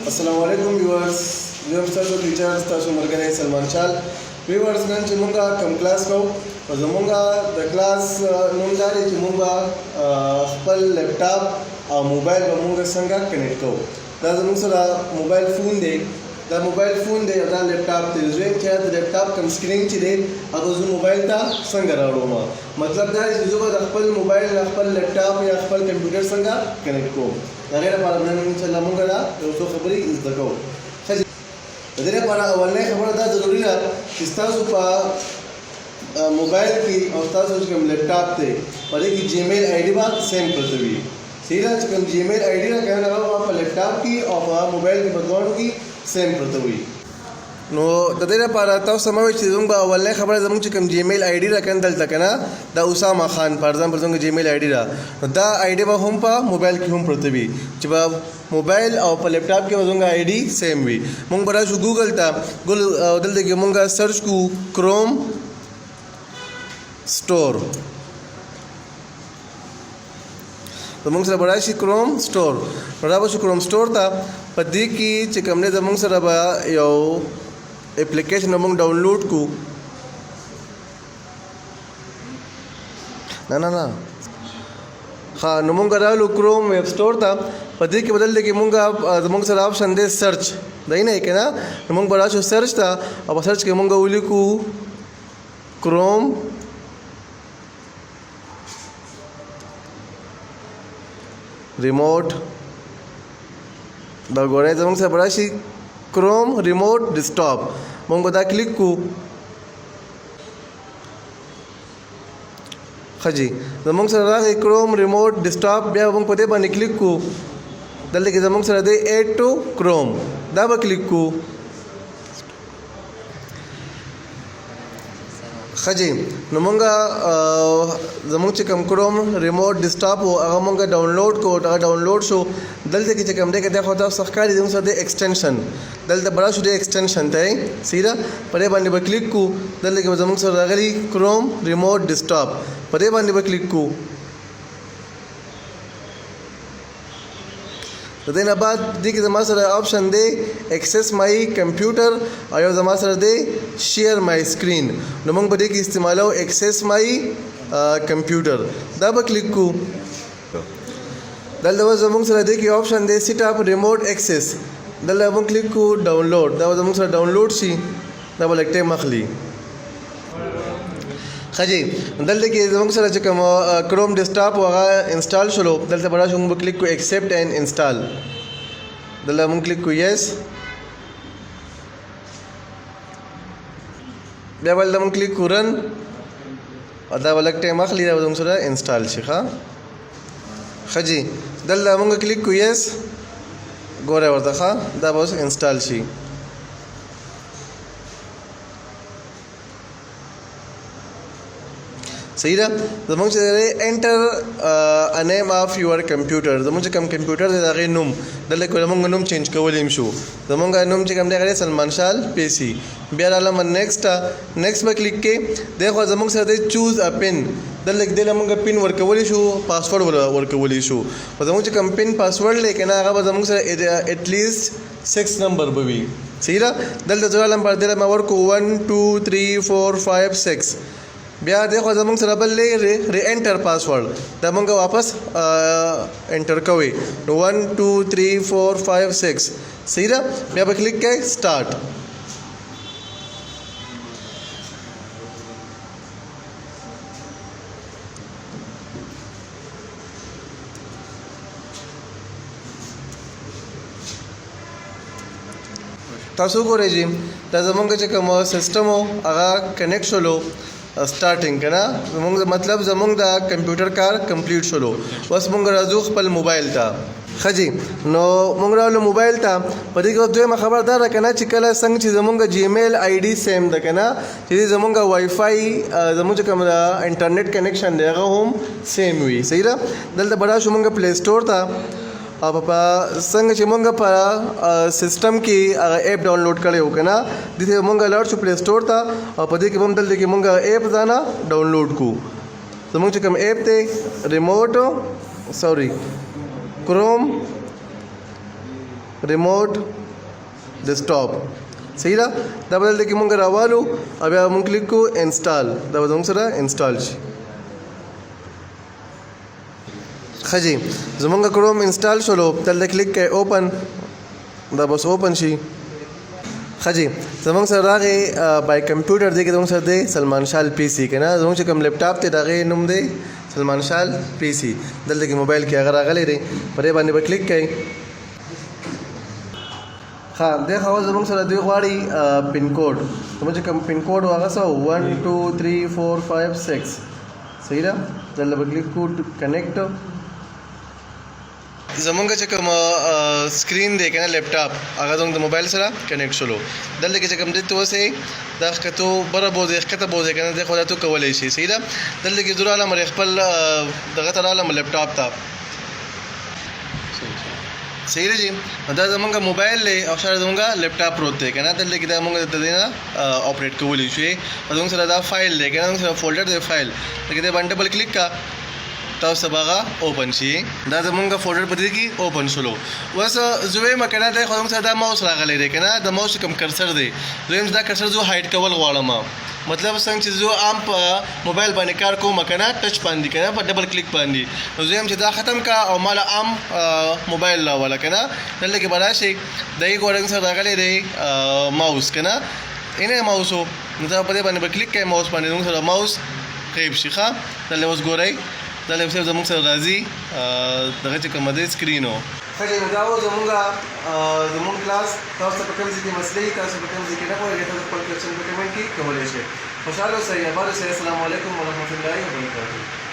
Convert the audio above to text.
अस्सलामुअलैकुम व्यूअर्स तसो टीचर्स तसो मरगने सलमान शाल व्यूअर्स नन चमुंगा कम क्लास को जमुंगा द क्लास नूमदारी चमुंगा खपल लैपटॉप और मोबाइल बमुंगा संगा कनेक्ट को दा जमुंग सरा मोबाइल फ़ोन दे दा मोबाइल फ़ोन दे दा लैपटॉप ते जुएं क्या द लैपटॉप कम स्क्रीन ची दे अब जो मोबाइल ता संगा रावड़ोमा मतलब दा जो का खपल मोबाइल खपल लैपटॉप या खपल कंप्यूटर संगा कनेक्ट को अगर para menunjukkan lamungan na untuk khabari izdako jadi jadi para awalnya खबर दा जरूरी है किस्ता सुपा मोबाइल की अवस्था से उसके लैपटॉप थे पर एक जीमेल आईडी बात सेम पृथ्वी सीधा कम जीमेल आईडी ना कहना रहा वहाँ पर लैपटॉप की और मोबाइल की बदलाव की सेम पृथ्वी नो तदेरा para tahu sama wajib zumba awalnya khabar zamung cikam Gmail ID ra kan dal takana da Usama Khan for example zung Gmail ID ra da ID ba home pa mobile ki home pratvi chiba mobile aw pa laptop ki zung ID same wi mung bara shu Google ta Google dal de munga search ku Chrome store तो मंग सर बड़ा she Chrome store बड़ा बशु Chrome store था पदी की चिकमने जमंग सर बा यो एप्लीकेशन मंग डाउनलोड को ना हाँ नमंग करा लो क्रोम वेब स्टोर था पदी के बदल के मंग जमंग सर आप संदेश सर्च दही नहीं के ना नमंग बड़ा शु सर्च था अब सर्च के मंग उली को क्रोम रिमोट दागोरे जमंग से बड़ा शी क्रोम रिमोट डेस्कटॉप मंग बता क्लिक को खजी जमंग से रहा क्रोम रिमोट डेस्कटॉप ब्या मंग पते बने क्लिक को दल के जमंग से दे ऐड टू क्रोम दाबा क्लिक को खजी नमंगा जमुंग चिकम क्रोम रिमोट डेस्कटॉप हो अगर मंगा डाउनलोड को डाउनलोड शो दल के चिकम दे के देखो तो सरकारी जमुंग से दे एक्सटेंशन दल ते बड़ा शो दे एक्सटेंशन थे सीधा परे बांधे पर क्लिक को दल के जमुंग से रगरी क्रोम रिमोट डेस्कटॉप परे बांधे पर क्लिक को तो देना बाद दी कि जमा सर ऑप्शन दे एक्सेस माई कंप्यूटर और जमा सर दे शेयर माई स्क्रीन नमंग बदे की इस्तेमाल हो एक्सेस माई कंप्यूटर दबा क्लिक को दल दबा जमुंग सर दे की ऑप्शन दे सेट अप रिमोट एक्सेस दल दबा क्लिक को डाउनलोड दबा जमुंग सर डाउनलोड सी दबा लगते मखली खजी दल देखिए जमुंग सर चिकम क्रोम डेस्कटॉप वगैरह इंस्टॉल शुरू दल से बड़ा शुंग क्लिक को एक्सेप्ट एंड इंस्टॉल दल हम क्लिक को यस बेबल दम क्लिक को रन और दबा लगते मखली दबा जमुंग सर इंस्टॉल शिखा खजी दल हम क्लिक को यस गोरे वर्ता खा दबा इंस्टॉल शी सही रहा जमुंग से enter a name of your computer जमुंग से कम कंप्यूटर से जाके नुम दल को जमुंग नुम चेंज कवल इमशु जमुंग नुम से कम देखा सलमान शाल पेसी बियार आलम नेक्स्ट पर क्लिक के देखो जमुंग से चूज अ पिन दल लिख दे जमुंग पिन वर्क कवल इशू पासवर्ड वर्क कवल इशू और जमुंग से कम पिन पासवर्ड लेके ना अगर जमुंग से एटलीस्ट 6 नंबर बवी सही रहा दल जो नंबर दे मैं वर्क 1 2 3 4 5 6 ब्या देखो जमुंग से रबल ले रे एंटर पासवर्ड दमुंग वापस एंटर कवे 1 2 3 4 5 6 सही रहा ब्या पर क्लिक के स्टार्ट तासु को रेजी जमुंग के सिस्टम हो अगर कनेक्ट होलो स्टार्टिंग के ना मतलब जमुंग दा कंप्यूटर कार कंप्लीट शुरू बस मुंग रजूख पल मोबाइल था खजी नो मुंग लो मोबाइल था पदी को जो मैं खबरदार रखना चिकला संग चीज जमुंग जीमेल आईडी सेम दकना चीज जमुंग वाईफाई जमुंग कमरा इंटरनेट कनेक्शन देगा होम सेम हुई सही रहा दल बड़ा शुमंग प्ले स्टोर था अब संग चिमंग पर सिस्टम की ऐप डाउनलोड करे हो के ना जिसे मंगा लर्च प्ले स्टोर था और पदी के बम दल देखिए मंगा ऐप जाना डाउनलोड को तो मंग चिकम ऐप थे रिमोट सॉरी क्रोम ریموټ ډیسکټاپ. صحیح ده. دا به دلته کې مونږ راوالو او بیا مونږ کلیک کو انسټال. دا به زموږ سره انسټال شي. ښه جي زمونږ کروم انسټال شولو دلته کلیک کوئ اوپن. دا بس اوپن شي. ښه جي زموږ سره راغی بای کمپیوټر دی کې زموږ سره دی سلمان شال پی سي که نه زموږ چې کوم لیپټاپ دی د هغې نوم دی سلمان شال پی سي. دلته کې موبایل کې هغه راغلی دی په دې باندې به کلیک کوئ. ها دې خو زموږ سره دوی غواړي پین کوډ. زموږ چې کوم پین کوډ هغه څه 1 2 3 4 5 6. صحیح ده. دلته به کلیک کو کنیکټ. زمونږ چې کوم سکرین دی که نه لیپټاپ هغه زموږ د موبایل سره کنیکټ شولو. دلته کې چې کوم دی ته اوسئ دا ښکته بره بوځئ ښکته بوځئ که نه دی خو دا تو کولی شي. صحیح ده. دلته کې زه رالم خپل دغه ته رالم لیپټاپ ته. صحیح ده جی. دا زمونږ موبایل دی او شاید زمونږ لیپټاپ پروت دی که نه دلته کې دا مونږ د دې نه اپریټ کولی شو. او زمونږ سره دا فایل دی که نه زمونږ سره فولډر دی فایل لکه دې باندې ډبل کلیک کا تاسو به هغه اوپن شي. دا زمونږ فولډر په دې کې اوپن شولو. اوس زه وایم که نه دی خو زموږ سره دا ماوس راغلی دی که نه د ماوس کوم کرسر دی زه وایم دا کرسر زه هایډ کول غواړم. مطلب څنګه چې زه عام په موبایل باندې کار کوم که نه ټچ باندې که نه په ډبل کلیک باندې نو زه وایم چې دا ختم کا او ما له عام موبایل راوله که نه دلته کې به راشئ د یې ګوره سره راغلی دی ماوس که نه اینه ماوس و نو دا په دې باندې به کلیک کوئ ماوس باندې زموږ سره ماوس غیب شي. ښه دلته اوس ګورئ دا لیپټاپ زموږ سره راځي دغه چې کومه دی سکرین و. ښه جی نو دا و زموږ کلاس. تاسو ته په کوم ځای کې مسلې تاسو په کوم ځای کې نه پوهېږئ تاسو خپل کوېسچن په کمنټ کې کولی شئ. خوشحاله اوسئ. آباد اوسئ. السلام علیکم ورحمة الله وبرکاتہ.